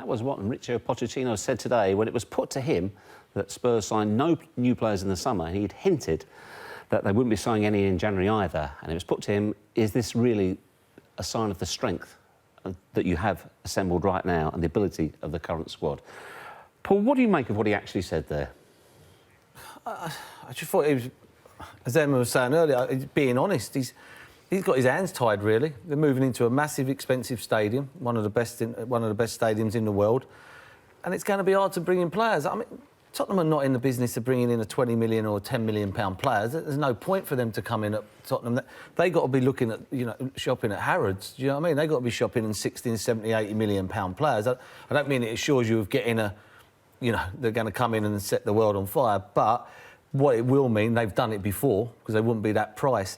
that was what Mauricio Pochettino said today when it was put to him that Spurs signed no new players in the summer. He'd hinted that they wouldn't be signing any in January either. And it was put to him, is this really a sign of the strength that you have assembled right now and the ability of the current squad? Paul, what do you make of what he actually said there? I just thought he was, as Emma was saying earlier, he's being honest. He's got his hands tied, really. They're moving into a massive, expensive stadium, one of the best stadiums in the world, and it's going to be hard to bring in players. I mean, Tottenham are not in the business of bringing in a 20 million or 10 million pound players. There's no point for them to come in at Tottenham. They got to be looking at, shopping at Harrods. Do you know what I mean? They got to be shopping in 16, 70, 80 million pound players. I don't mean it assures you of getting they're going to come in and set the world on fire, but what it will mean, they've done it before because they wouldn't be that price,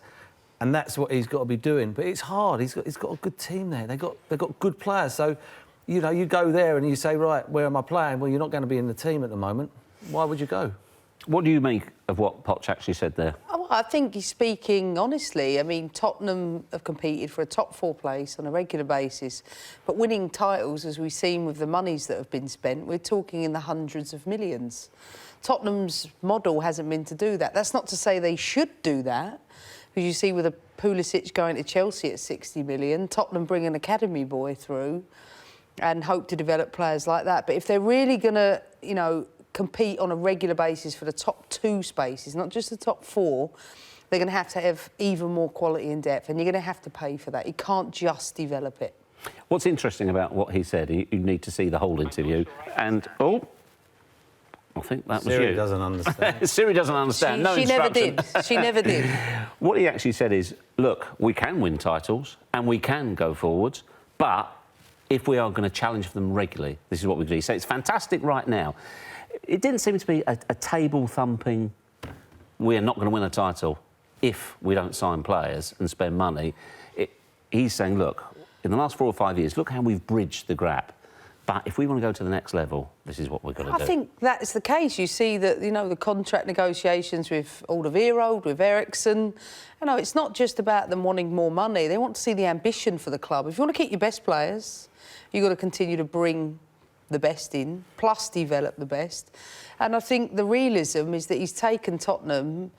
and that's what he's got to be doing. But it's hard. He's got a good team there. They've got good players. So, you go there and you say, right, where am I playing? Well, you're not going to be in the team at the moment. Why would you go? What do you make of what Poch actually said there? Oh, I think he's speaking honestly. I mean, Tottenham have competed for a top 4 place on a regular basis, but winning titles, as we've seen with the monies that have been spent, we're talking in the hundreds of millions. Tottenham's model hasn't been to do that. That's not to say they should do that, because you see with a Pulisic going to Chelsea at 60 million, Tottenham bring an academy boy through and hope to develop players like that. But if they're really going to, compete on a regular basis for the top 2 spaces, not just the top 4, they're going to have even more quality and depth, and you're going to have to pay for that. You can't just develop it. What's interesting about what he said, you need to see the whole interview, and, I think that was Siri you. doesn't understand. Siri doesn't understand. She never did. She never did. What he actually said is, look, we can win titles and we can go forwards, but if we are going to challenge for them regularly, this is what we're going to do. So it's fantastic right now. It didn't seem to be a table-thumping, we're not going to win a title if we don't sign players and spend money. He's saying, look, in the last 4 or 5 years, look how we've bridged the gap. But if we want to go to the next level, this is what we're going to do. I think that's the case. You see that, the contract negotiations with Alderweireld, with Eriksson. It's not just about them wanting more money. They want to see the ambition for the club. If you want to keep your best players, you've got to continue to bring the best in, plus develop the best. And I think the realism is that he's taken Tottenham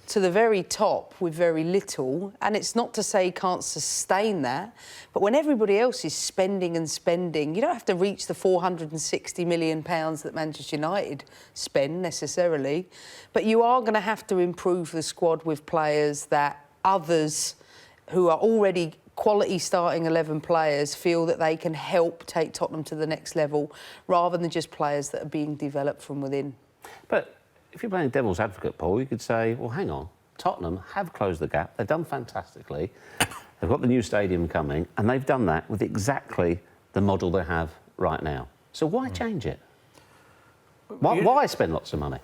to the very top with very little, and it's not to say he can't sustain that, but when everybody else is spending and spending, you don't have to reach the £460 million that Manchester United spend necessarily, but you are going to have to improve the squad with players that others who are already quality starting 11 players feel that they can help take Tottenham to the next level, rather than just players that are being developed from within. But if you're playing devil's advocate, Paul, you could say, well, hang on, Tottenham have closed the gap. They've done fantastically. They've got the new stadium coming, and they've done that with exactly the model they have right now. So why change it? Why spend lots of money?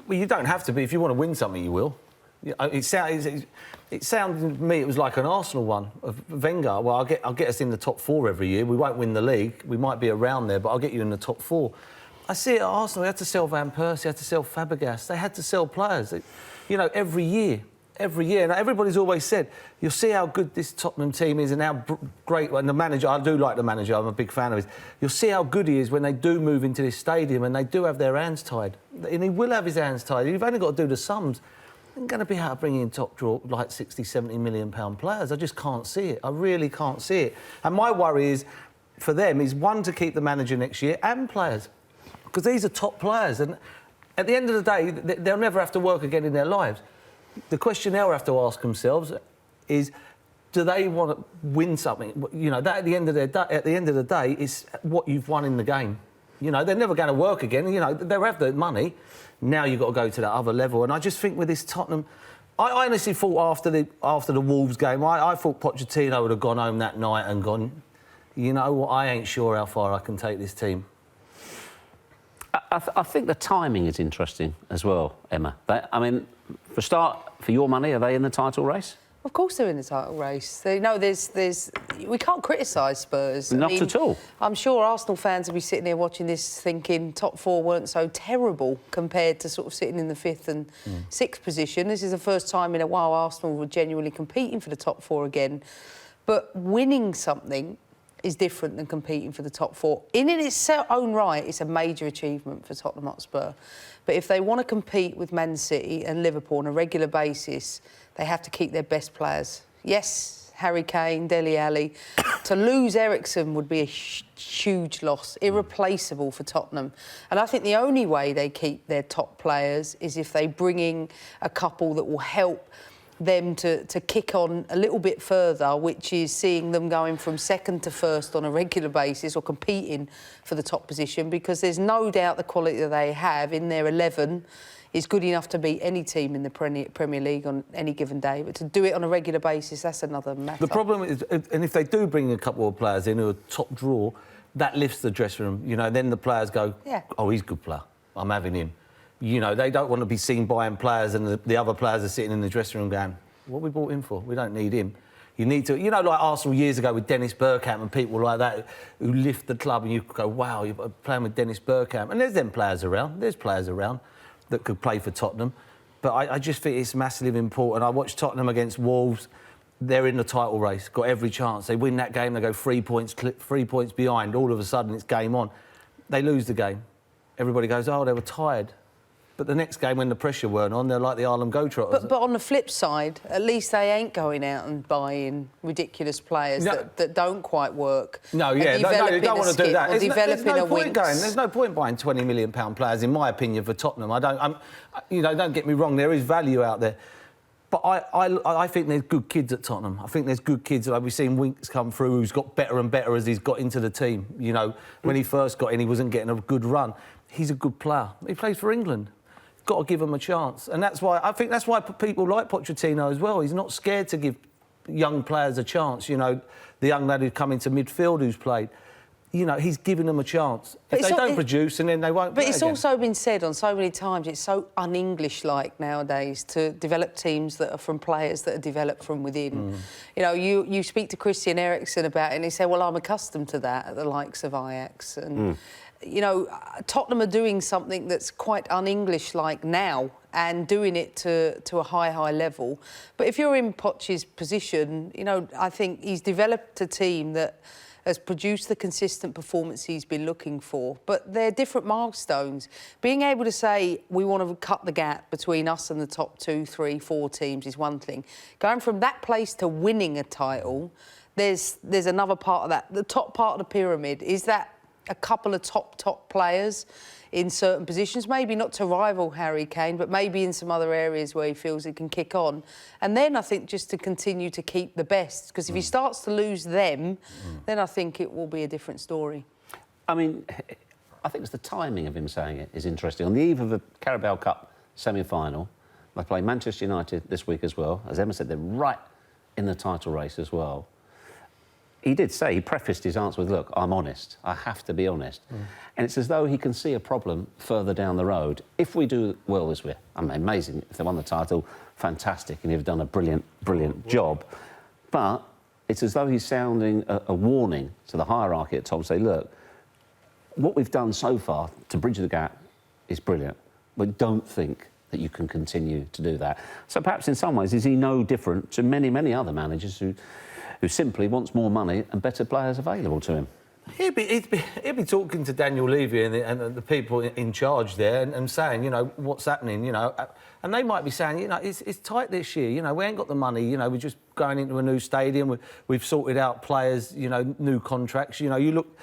Well, you don't have to, but if you want to win something, you will. It sounded to me it was like an Arsenal one of Wenger. Well, I'll get us in the top 4 every year. We won't win the league. We might be around there, but I'll get you in the top 4. I see it at Arsenal. They had to sell Van Persie, they had to sell Fabregas. They had to sell players, every year. And everybody's always said, you'll see how good this Tottenham team is and how great. And the manager, I do like the manager. I'm a big fan of his. You'll see how good he is when they do move into this stadium and they do have their hands tied. And he will have his hands tied. You've only got to do the sums. I'm going to be able to bring in top draw like 60, 70 million pound players. I just can't see it. I really can't see it. And my worry is, for them, is one, to keep the manager next year and players. Because these are top players. And at the end of the day, they'll never have to work again in their lives. The question they'll have to ask themselves is, do they want to win something? That at the end of the day is what you've won in the game. They're never going to work again. They'll have the money. Now you've got to go to that other level. And I just think with this Tottenham, I honestly thought after the Wolves game, I thought Pochettino would have gone home that night and gone, you know what, I ain't sure how far I can take this team. I think the timing is interesting as well, Emma. For your money, are they in the title race? Of course they're in the title race. We can't criticise Spurs. Not at all. I'm sure Arsenal fans will be sitting here watching this thinking top 4 weren't so terrible compared to sort of sitting in the 5th and 6th position. This is the first time in a while Arsenal were genuinely competing for the top 4 again. But winning something is different than competing for the top 4. In its own right, it's a major achievement for Tottenham Hotspur. But if they want to compete with Man City and Liverpool on a regular basis, they have to keep their best players. Yes, Harry Kane, Dele Alli. To lose Eriksen would be a huge loss, irreplaceable for Tottenham. And I think the only way they keep their top players is if they bring in a couple that will help them to kick on a little bit further, which is seeing them going from second to first on a regular basis or competing for the top position, because there's no doubt the quality that they have in their 11 is good enough to beat any team in the Premier League on any given day. But to do it on a regular basis, that's another matter. The problem is, and if they do bring a couple of players in who are top draw, that lifts the dressing room. You know, then the players go, oh, he's a good player, I'm having him. You know, they don't want to be seen buying players and the other players are sitting in the dressing room going, what we bought him for? We don't need him. You need to, you know, like Arsenal years ago with Dennis Bergkamp and people like that who lift the club and you go, wow, you're playing with Dennis Bergkamp. And there's them players around. There's players around that could play for Tottenham. But I just think it's massively important. I watched Tottenham against Wolves. They're in the title race, got every chance. They win that game, they go 3 points behind. All of a sudden, it's game on. They lose the game. Everybody goes, oh, they were tired. But the next game, when the pressure weren't on, they're like the Harlem Globetrotters. But on the flip side, at least they ain't going out and buying ridiculous players that don't quite work. No, yeah, no, you don't want to do that. There's no point There's no point buying £20 million players, in my opinion, for Tottenham. You know, don't get me wrong, there is value out there. But I think there's good kids at Tottenham. I think there's good kids. Like we've seen Winks come through, who's got better and better as he's got into the team. You know, when he first got in, he wasn't getting a good run. He's a good player. He plays for England. Got to give him a chance, and that's why people like Pochettino as well. He's not scared to give young players a chance. You know, the young lad who's come into midfield who's played. You know, he's giving them a chance. If they don't produce, and then they won't. But it's also been said on so many times, it's so un-English-like nowadays to develop teams that are from players that are developed from within. You know, you speak to Christian Eriksen about it, and he said, "Well, I'm accustomed to that at the likes of Ajax." And you know, Tottenham are doing something that's quite un-English-like now and doing it to a high level. But if you're in Poch's position, you know, I think he's developed a team that has produced the consistent performance he's been looking for. But they're different milestones. Being able to say, we want to cut the gap between us and the top 2, 3, 4 teams is one thing. Going from that place to winning a title, there's another part of that. The top part of the pyramid, is that a couple of top players in certain positions, maybe not to rival Harry Kane, but maybe in some other areas where he feels he can kick on. And then I think just to continue to keep the best, because if he starts to lose them, then I think it will be a different story. I mean, I think it's the timing of him saying it is interesting. On the eve of the Carabao Cup semi-final, they play Manchester United this week as well. As Emma said, they're right in the title race as well. He did say, he prefaced his answer with, look, I'm honest. I have to be honest. And it's as though he can see a problem further down the road. If we do well this week, I mean, amazing. If they won the title, fantastic, and you've done a brilliant job. But it's as though he's sounding a warning to the hierarchy at top, say, look, what we've done so far to bridge the gap is brilliant, but don't think that you can continue to do that. So perhaps in some ways, is he no different to many other managers who simply wants more money and better players available to him? He'd be talking to Daniel Levy and the people in charge there and saying, you know, what's happening, you know. And they might be saying, you know, it's tight this year, you know, we ain't got the money, you know, we're just going into a new stadium, we've sorted out players, you know, new contracts. You know, you look,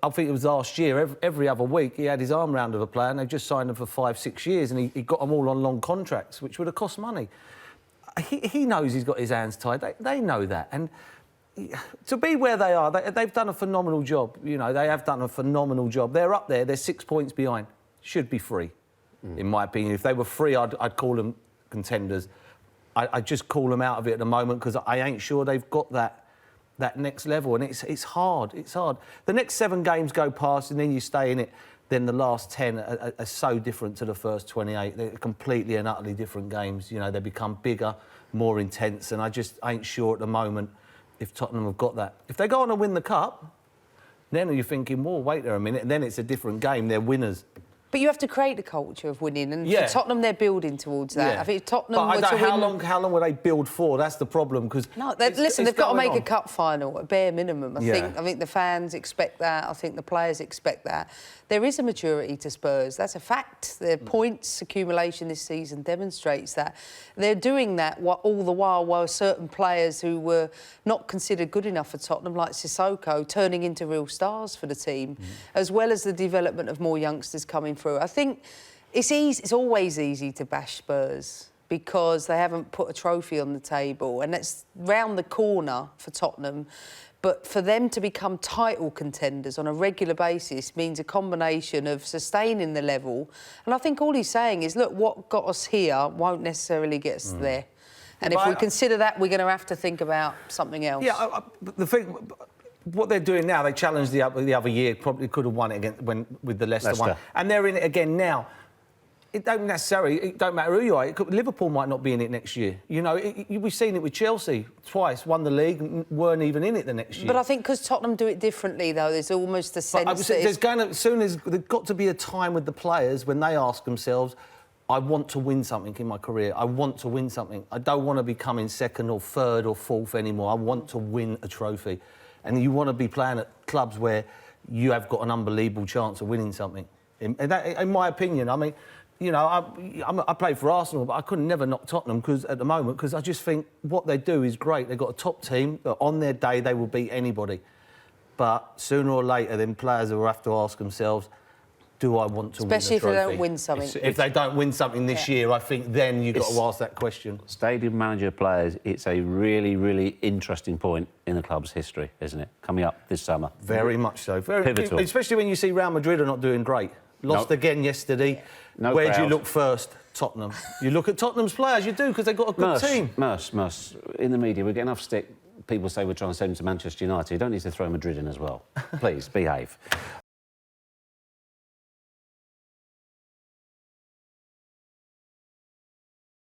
I think it was last year, every other week he had his arm round of a player and they just signed him for 5-6 years and he got them all on long contracts, which would have cost money. He knows he's got his hands tied. They know that. And to be where they are, they've done a phenomenal job. You know, they have done a phenomenal job. They're up there. They're 6 points behind. Should be free, in my opinion. If they were free, I'd call them contenders. I'd just call them out of it at the moment because I ain't sure they've got that next level. And it's hard. It's hard. The next 7 games go past and then you stay in it. Then the last 10 are so different to the first 28. They're completely and utterly different games. You know, they become bigger, more intense. And I just ain't sure at the moment if Tottenham have got that. If they go on and win the Cup, then you're thinking, well, wait there a minute, and then it's a different game. They're winners. But you have to create a culture of winning, and Yeah. for Tottenham, they're building towards that. Yeah. I think if Tottenham But I were don't, to how win... how long will they build for? That's the problem, because... No, listen, they've got to make a cup final, at bare minimum. I think the fans expect that. I think the players expect that. There is a maturity to Spurs. That's a fact. Their points accumulation this season demonstrates that. They're doing that all the while certain players who were not considered good enough for Tottenham, like Sissoko, turning into real stars for the team, as well as the development of more youngsters coming through. I think it's easy. It's always easy to bash Spurs because they haven't put a trophy on the table, and it's round the corner for Tottenham. But for them to become title contenders on a regular basis means a combination of sustaining the level. And I think all he's saying is, look, what got us here won't necessarily get us there. And if we consider that, we're going to have to think about something else. Yeah, the thing... What they're doing now, they challenged the other year, probably could have won it again with the Leicester one. And they're in it again now. It don't matter who you are. Liverpool might not be in it next year. You know, we've seen it with Chelsea twice, won the league, and weren't even in it the next year. But I think because Tottenham do it differently, though, there's almost a sense that there's got to be a time with the players when they ask themselves, I want to win something in my career. I want to win something. I don't want to be coming second or third or fourth anymore. I want to win a trophy. And you want to be playing at clubs where you have got an unbelievable chance of winning something. In my opinion, I mean, you know, I played for Arsenal, but I couldn't never knock Tottenham at the moment, because I just think what they do is great. They've got a top team. On their day, they will beat anybody. But sooner or later, then players will have to ask themselves, do I want to win a trophy? Especially if they don't win something. If they don't win something this year, I think then you've got to ask that question. Stadium manager players, it's a really, really interesting point in the club's history, isn't it? Coming up this summer. Very much so. Very pivotal. Especially when you see Real Madrid are not doing great. Lost again yesterday. Where do you look first? Tottenham. You look at Tottenham's players, you do, because they've got a good team. Merce, in the media, we get enough stick. People say we're trying to send him to Manchester United. You don't need to throw Madrid in as well. Please, behave.